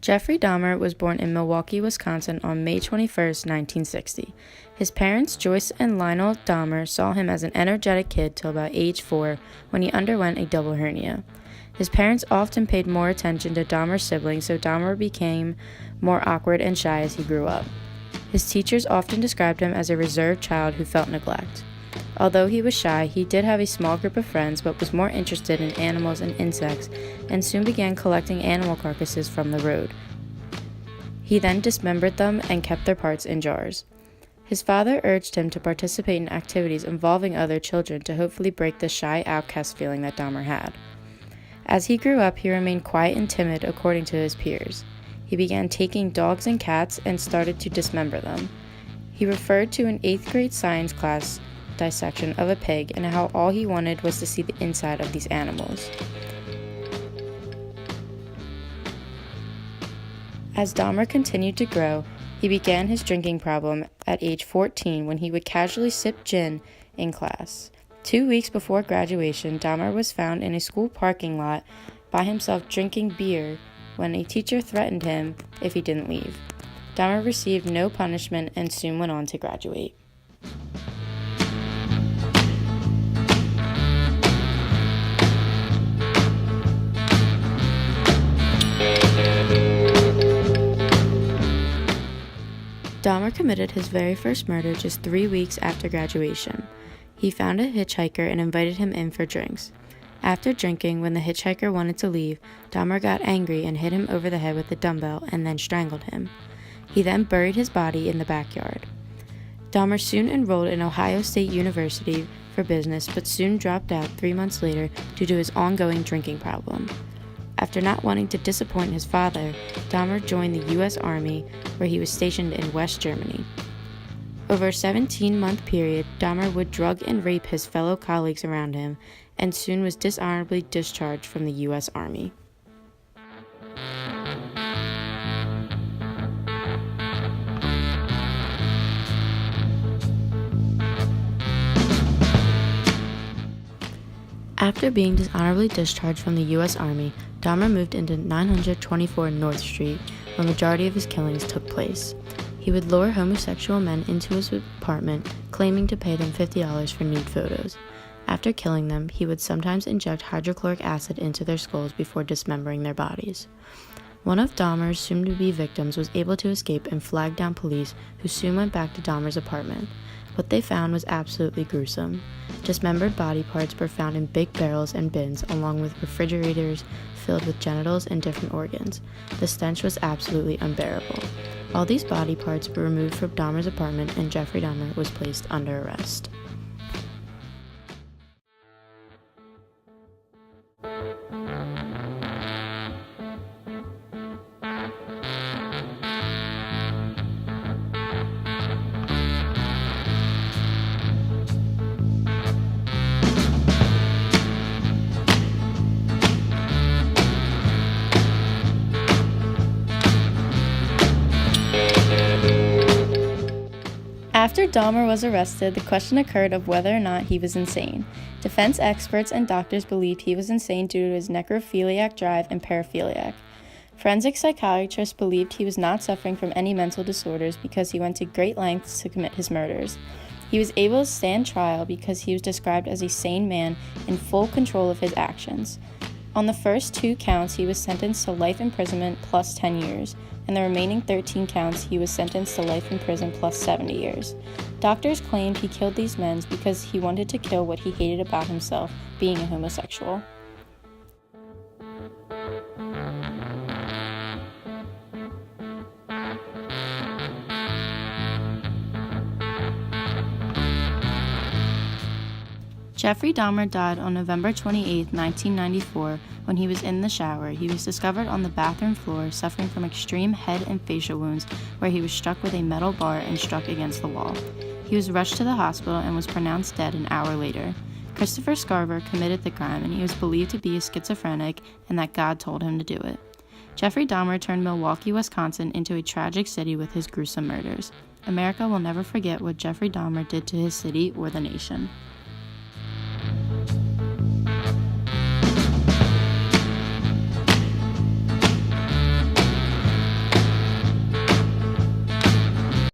Jeffrey Dahmer was born in Milwaukee, Wisconsin on May 21, 1960. His parents, Joyce and Lionel Dahmer, saw him as an energetic kid till about age 4 when he underwent a double hernia. His parents often paid more attention to Dahmer's siblings, so Dahmer became more awkward and shy as he grew up. His teachers often described him as a reserved child who felt neglect. Although he was shy, he did have a small group of friends but was more interested in animals and insects and soon began collecting animal carcasses from the road. He then dismembered them and kept their parts in jars. His father urged him to participate in activities involving other children to hopefully break the shy outcast feeling that Dahmer had. As he grew up, he remained quiet and timid according to his peers. He began taking dogs and cats and started to dismember them. He referred to an 8th grade science class dissection of a pig and how all he wanted was to see the inside of these animals. As Dahmer continued to grow, he began his drinking problem at age 14 when he would casually sip gin in class. 2 weeks before graduation, Dahmer was found in a school parking lot by himself drinking beer when a teacher threatened him if he didn't leave. Dahmer received no punishment and soon went on to graduate. Dahmer committed his very first murder just 3 weeks after graduation. He found a hitchhiker and invited him in for drinks. After drinking, when the hitchhiker wanted to leave, Dahmer got angry and hit him over the head with a dumbbell and then strangled him. He then buried his body in the backyard. Dahmer soon enrolled in Ohio State University for business, but soon dropped out 3 months later due to his ongoing drinking problem. After not wanting to disappoint his father, Dahmer joined the U.S. Army, where he was stationed in West Germany. Over a 17-month period, Dahmer would drug and rape his fellow colleagues around him, and soon was dishonorably discharged from the U.S. Army. After being dishonorably discharged from the U.S. Army, Dahmer moved into 924 North Street, where the majority of his killings took place. He would lure homosexual men into his apartment, claiming to pay them $50 for nude photos. After killing them, he would sometimes inject hydrochloric acid into their skulls before dismembering their bodies. One of Dahmer's soon-to-be victims was able to escape and flagged down police, who soon went back to Dahmer's apartment. What they found was absolutely gruesome. Dismembered body parts were found in big barrels and bins, along with refrigerators filled with genitals and different organs. The stench was absolutely unbearable. All these body parts were removed from Dahmer's apartment, and Jeffrey Dahmer was placed under arrest. After Dahmer was arrested, the question occurred of whether or not he was insane. Defense experts and doctors believed he was insane due to his necrophiliac drive and paraphiliac. Forensic psychiatrists believed he was not suffering from any mental disorders because he went to great lengths to commit his murders. He was able to stand trial because he was described as a sane man in full control of his actions. On the first 2 counts, he was sentenced to life imprisonment plus 10 years, and the remaining 13 counts he was sentenced to life in prison plus 70 years. Doctors claimed he killed these men because he wanted to kill what he hated about himself, being a homosexual. Jeffrey Dahmer died on November 28, 1994, When he was in the shower, he was discovered on the bathroom floor suffering from extreme head and facial wounds where he was struck with a metal bar and struck against the wall. He was rushed to the hospital and was pronounced dead an hour later. Christopher Scarver committed the crime, and he was believed to be a schizophrenic and that God told him to do it. Jeffrey Dahmer turned Milwaukee, Wisconsin into a tragic city with his gruesome murders. America will never forget what Jeffrey Dahmer did to his city or the nation.